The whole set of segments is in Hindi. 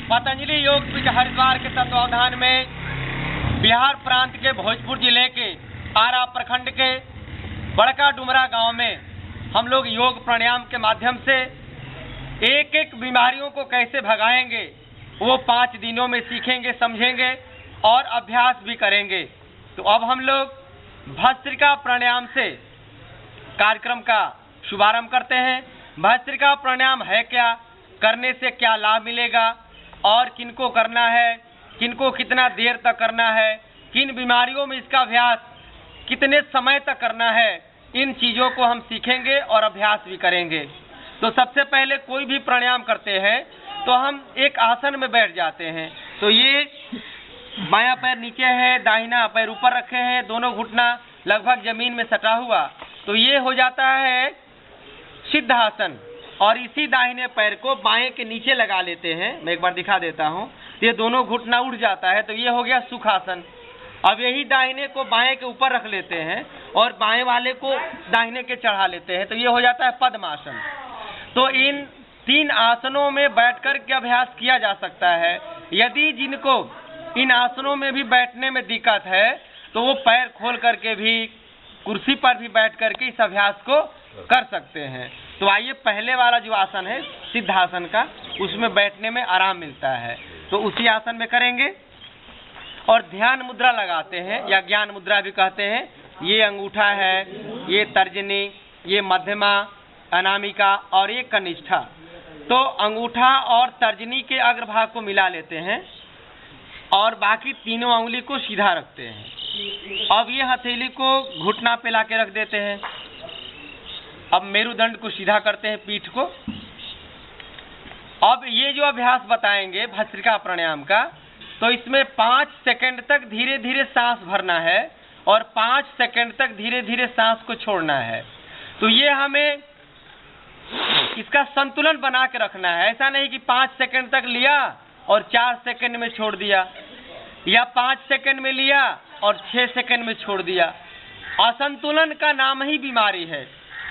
पतंजलि योग पीठ हरिद्वार के तत्वावधान में बिहार प्रांत के भोजपुर जिले के आरा प्रखंड के बड़का डुमरा गांव में हम लोग योग प्राणायाम के माध्यम से एक एक बीमारियों को कैसे भगाएंगे वो 5 दिनों में सीखेंगे, समझेंगे और अभ्यास भी करेंगे। तो अब हम लोग भस्त्रिका प्राणायाम से कार्यक्रम का शुभारंभ करते हैं। भस्त्रिका प्राणायाम है क्या, करने से क्या लाभ मिलेगा और किनको करना है, किनको कितना देर तक करना है, किन बीमारियों में इसका अभ्यास कितने समय तक करना है, इन चीज़ों को हम सीखेंगे और अभ्यास भी करेंगे। तो सबसे पहले कोई भी प्राणायाम करते हैं तो हम एक आसन में बैठ जाते हैं। तो ये बायां पैर नीचे है, दाहिना पैर ऊपर रखे हैं, दोनों घुटना लगभग जमीन में सटा हुआ, तो ये हो जाता है सिद्धासन। और इसी दाहिने पैर को बाएं के नीचे लगा लेते हैं। मैं एक बार दिखा देता हूँ। ये दोनों घुटना उठ जाता है, तो ये हो गया सुखासन। अब यही दाहिने को बाएं के ऊपर रख लेते हैं और बाएं वाले को दाहिने के चढ़ा लेते हैं, तो ये हो जाता है पद्मासन। तो इन 3 आसनों में बैठकर के अभ्यास किया जा सकता है। यदि जिनको इन आसनों में भी बैठने में दिक्कत है तो वो पैर खोल करके भी कुर्सी पर भी बैठ करके इस अभ्यास को कर सकते हैं। तो आइए, पहले वाला जो आसन है सिद्धासन का, उसमें बैठने में आराम मिलता है, तो उसी आसन में करेंगे। और ध्यान मुद्रा लगाते हैं या ज्ञान मुद्रा भी कहते हैं। ये अंगूठा है, ये तर्जनी, ये मध्यमा, अनामिका और ये कनिष्ठा। तो अंगूठा और तर्जनी के अग्रभाग को मिला लेते हैं और बाकी तीनों उंगली को सीधा रखते हैं। अब ये हथेली को घुटना पे ला के रख देते हैं। अब मेरुदंड को सीधा करते हैं, पीठ को। अब ये जो अभ्यास बताएंगे भस्त्रिका प्राणायाम का, तो इसमें 5 सेकंड तक धीरे धीरे सांस भरना है और 5 सेकंड तक धीरे धीरे सांस को छोड़ना है। तो ये हमें इसका संतुलन बना के रखना है। ऐसा नहीं कि 5 सेकंड तक लिया और 4 सेकंड में छोड़ दिया, या 5 सेकंड में लिया और 6 सेकंड में छोड़ दिया। असंतुलन का नाम ही बीमारी है।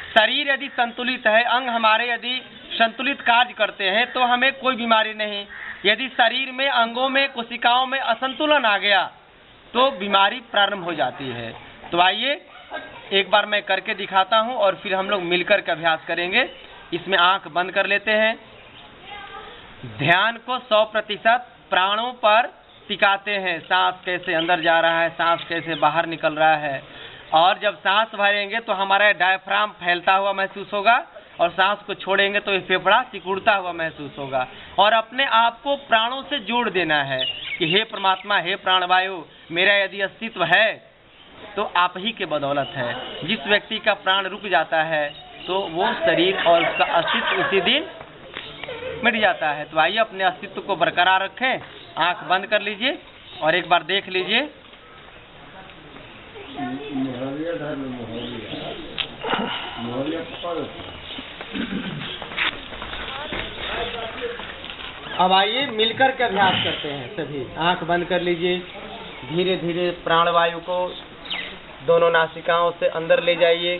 शरीर यदि संतुलित है, अंग हमारे यदि संतुलित कार्य करते हैं तो हमें कोई बीमारी नहीं। यदि शरीर में, अंगों में, कोशिकाओं में असंतुलन आ गया तो बीमारी प्रारंभ हो जाती है। तो आइए एक बार मैं करके दिखाता हूं और फिर हम लोग मिलकर के अभ्यास करेंगे। इसमें आंख बंद कर लेते हैं, ध्यान को 100% प्राणों पर टिकाते हैं। सांस कैसे अंदर जा रहा है, सांस कैसे बाहर निकल रहा है। और जब सांस भरेंगे तो हमारा डायफ्राम फैलता हुआ महसूस होगा और सांस को छोड़ेंगे तो ये फेफड़ा सिकुड़ता हुआ महसूस होगा। और अपने आप को प्राणों से जोड़ देना है कि हे परमात्मा, हे प्राणवायु, मेरा यदि अस्तित्व है तो आप ही के बदौलत है। जिस व्यक्ति का प्राण रुक जाता है तो वो शरीर और उसका अस्तित्व उसी दिन मिट जाता है। तो आइए अपने अस्तित्व को बरकरार रखें। आंख बंद कर लीजिए और एक बार देख लीजिए। अब आइए मिलकर के अभ्यास करते हैं सभी। आंख बंद कर लीजिए। धीरे धीरे प्राणवायु को दोनों नासिकाओं से अंदर ले जाइए।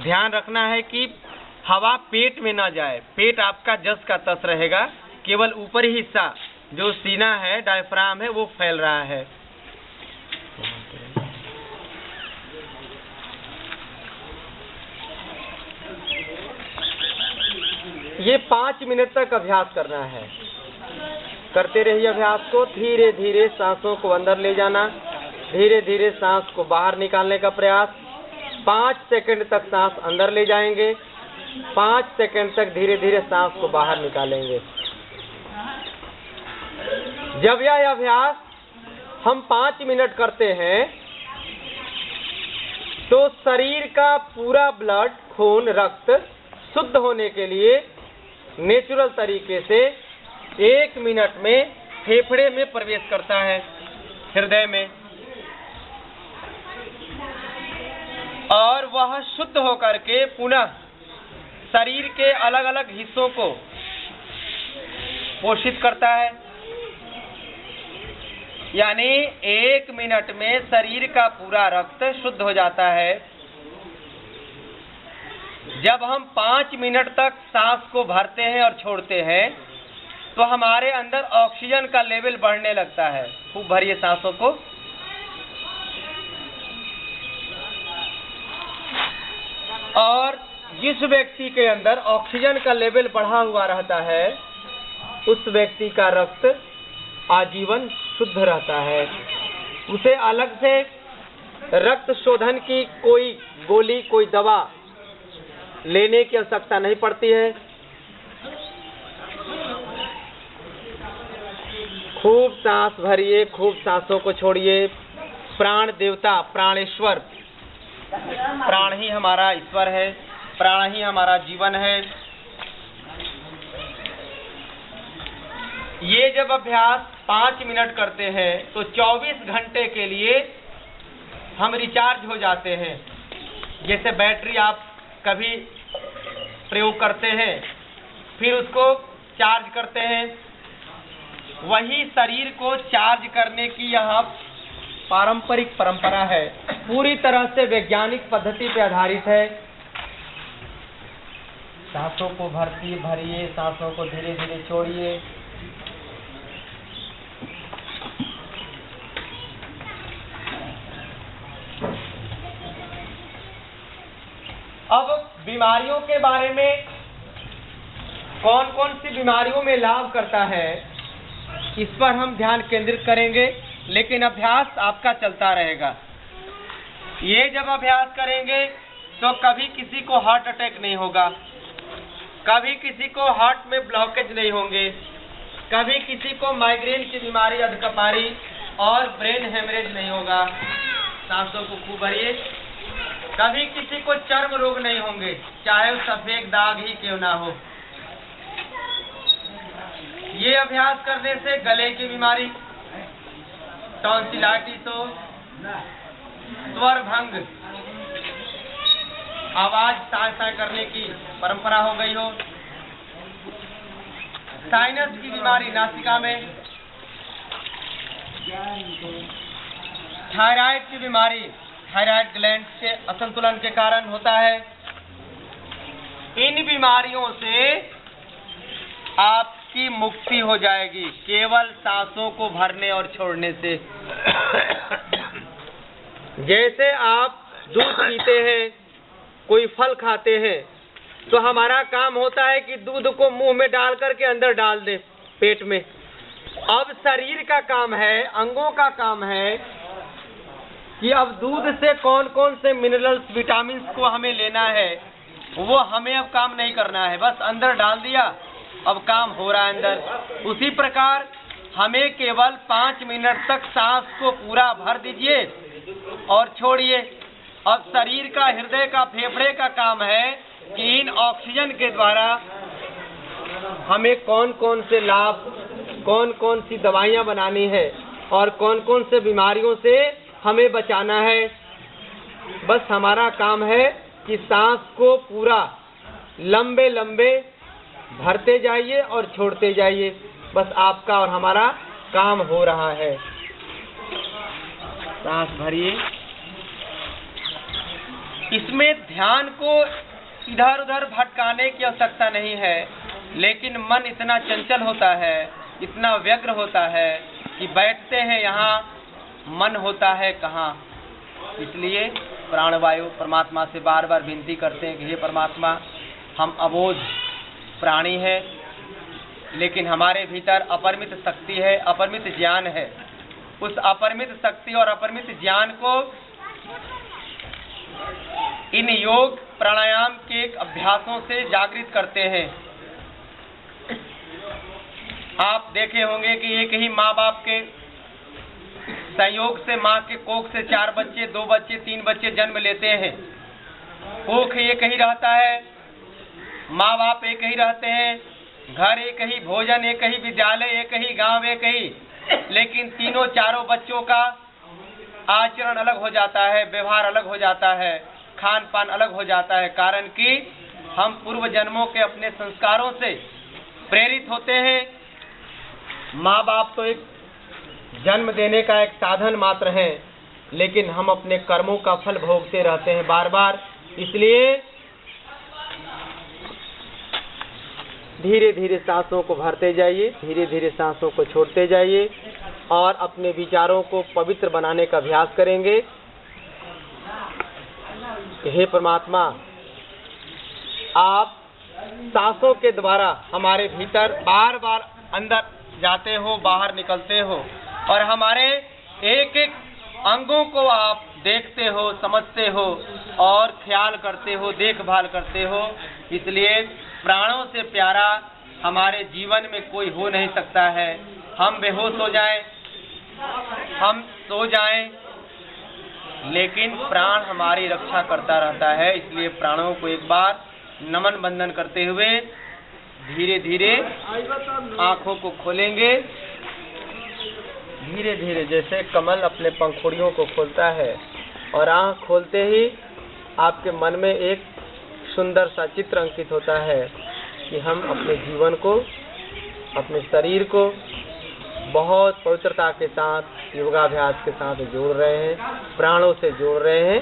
ध्यान रखना है कि हवा पेट में ना जाए। पेट आपका जस का तस रहेगा, केवल ऊपरी हिस्सा जो सीना है, डायफ्राम है, वो फैल रहा है। ये 5 मिनट तक अभ्यास करना है। करते रहिए अभ्यास को। धीरे धीरे सांसों को अंदर ले जाना, धीरे धीरे सांस को बाहर निकालने का प्रयास। 5 सेकंड तक सांस अंदर ले जाएंगे, 5 सेकंड तक धीरे धीरे सांस को बाहर निकालेंगे। जब यह अभ्यास हम 5 मिनट करते हैं तो शरीर का पूरा ब्लड, खून, रक्त शुद्ध होने के लिए नेचुरल तरीके से 1 मिनट में फेफड़े में प्रवेश करता है, हृदय में, और वह शुद्ध होकर के पुनः शरीर के अलग अलग हिस्सों को पोषित करता है। यानी 1 मिनट में शरीर का पूरा रक्त शुद्ध हो जाता है। जब हम 5 मिनट तक सांस को भरते हैं और छोड़ते हैं तो हमारे अंदर ऑक्सीजन का लेवल बढ़ने लगता है। खूब भरिए सांसों को। और जिस व्यक्ति के अंदर ऑक्सीजन का लेवल बढ़ा हुआ रहता है, उस व्यक्ति का रक्त आजीवन शुद्ध रहता है। उसे अलग से रक्त शोधन की कोई गोली, कोई दवा लेने की आवश्यकता नहीं पड़ती है। खूब सांस भरिए, खूब सांसों को छोड़िए। प्राण देवता, प्राणेश्वर, प्राण ही हमारा ईश्वर है, प्राण ही हमारा जीवन है। ये जब अभ्यास 5 मिनट करते हैं तो 24 घंटे के लिए हम रिचार्ज हो जाते हैं। जैसे बैटरी आप कभी प्रयोग करते हैं, फिर उसको चार्ज करते हैं, वही शरीर को चार्ज करने की यहाँ पारंपरिक परंपरा है। पूरी तरह से वैज्ञानिक पद्धति पर आधारित है। सांसों को भरिए, सांसों को धीरे धीरे छोड़िए। अब बीमारियों के बारे में, कौन कौन सी बीमारियों में लाभ करता है, इस पर हम ध्यान केंद्रित करेंगे, लेकिन अभ्यास आपका चलता रहेगा। ये जब अभ्यास करेंगे तो कभी किसी को हार्ट अटैक नहीं होगा, कभी किसी को हार्ट में ब्लॉकेज नहीं होंगे, कभी किसी को माइग्रेन की बीमारी, अधकपारी और ब्रेन हेमरेज नहीं होगा। सांसों को खूब भरिए। कभी किसी को चर्म रोग नहीं होंगे, चाहे वो सफेद दाग ही क्यों ना हो। ये अभ्यास करने से गले की बीमारी, टॉन्सिलाइटिस हो, स्वर भंग, आवाज साय करने की परंपरा हो गई हो, साइनस की बीमारी नासिका में, थायराइड की बीमारी, थायराइड ग्लैंड के असंतुलन के कारण होता है। इन बीमारियों से आपकी मुक्ति हो जाएगी केवल सांसों को भरने और छोड़ने से। जैसे आप दूध पीते हैं, कोई फल खाते हैं, तो हमारा काम होता है कि दूध को मुंह में डाल करके अंदर डाल दे पेट में। अब शरीर का काम है, अंगों का काम है कि अब दूध से कौन कौन से मिनरल्स, विटामिन को हमें लेना है, वो हमें अब काम नहीं करना है, बस अंदर डाल दिया, अब काम हो रहा है अंदर। उसी प्रकार हमें केवल 5 मिनट तक सांस को पूरा भर दीजिए और छोड़िए। अब शरीर का, हृदय का, फेफड़े का काम है कि इन ऑक्सीजन के द्वारा हमें कौन कौन से लाभ, कौन कौन सी दवाइयाँ बनानी है और कौन कौन से बीमारियों से हमें बचाना है। बस हमारा काम है कि सांस को पूरा लंबे लंबे भरते जाइए और छोड़ते जाइए। बस आपका और हमारा काम हो रहा है। सांस भरिए। इसमें ध्यान को इधर उधर भटकाने की आवश्यकता नहीं है, लेकिन मन इतना चंचल होता है, इतना व्यग्र होता है कि बैठते हैं यहाँ, मन होता है कहाँ। इसलिए प्राणवायु परमात्मा से बार बार विनती करते हैं कि हे परमात्मा, हम अबोध प्राणी हैं, लेकिन हमारे भीतर अपरिमित शक्ति है, अपरिमित ज्ञान है। उस अपरिमित शक्ति और अपरिमित ज्ञान को इन योग प्राणायाम के अभ्यासों से जागृत करते हैं। आप देखे होंगे कि एक ही माँ बाप के संयोग से, माँ के कोख से 4 बच्चे, 2 बच्चे, 3 बच्चे जन्म लेते हैं। कोख एक ही रहता है, माँ बाप एक ही रहते हैं, घर एक ही, भोजन एक ही, विद्यालय एक ही, गांव एक ही, लेकिन तीनों चारों बच्चों का आचरण अलग हो जाता है, व्यवहार अलग हो जाता है, खान पान अलग हो जाता है। कारण कि हम पूर्व जन्मों के अपने संस्कारों से प्रेरित होते हैं। माँ बाप तो एक जन्म देने का एक साधन मात्र है, लेकिन हम अपने कर्मों का फल भोगते रहते हैं बार बार। इसलिए धीरे धीरे सांसों को भरते जाइए, धीरे धीरे सांसों को छोड़ते जाइए और अपने विचारों को पवित्र बनाने का अभ्यास करेंगे। हे परमात्मा, आप सांसों के द्वारा हमारे भीतर बार बार अंदर जाते हो, बाहर निकलते हो और हमारे एक एक अंगों को आप देखते हो, समझते हो और ख्याल करते हो, देखभाल करते हो। इसलिए प्राणों से प्यारा हमारे जीवन में कोई हो नहीं सकता है। हम बेहोश हो जाएं, हम सो जाएं, लेकिन प्राण हमारी रक्षा करता रहता है। इसलिए प्राणों को एक बार नमन बंदन करते हुए धीरे धीरे आंखों को खोलेंगे। धीरे धीरे जैसे कमल अपने पंखुड़ियों को खोलता है और आंख खोलते ही आपके मन में एक सुंदर सा चित्र अंकित होता है कि हम अपने जीवन को, अपने शरीर को बहुत पवित्रता के साथ, योगाभ्यास के साथ जोड़ रहे हैं, प्राणों से जोड़ रहे हैं।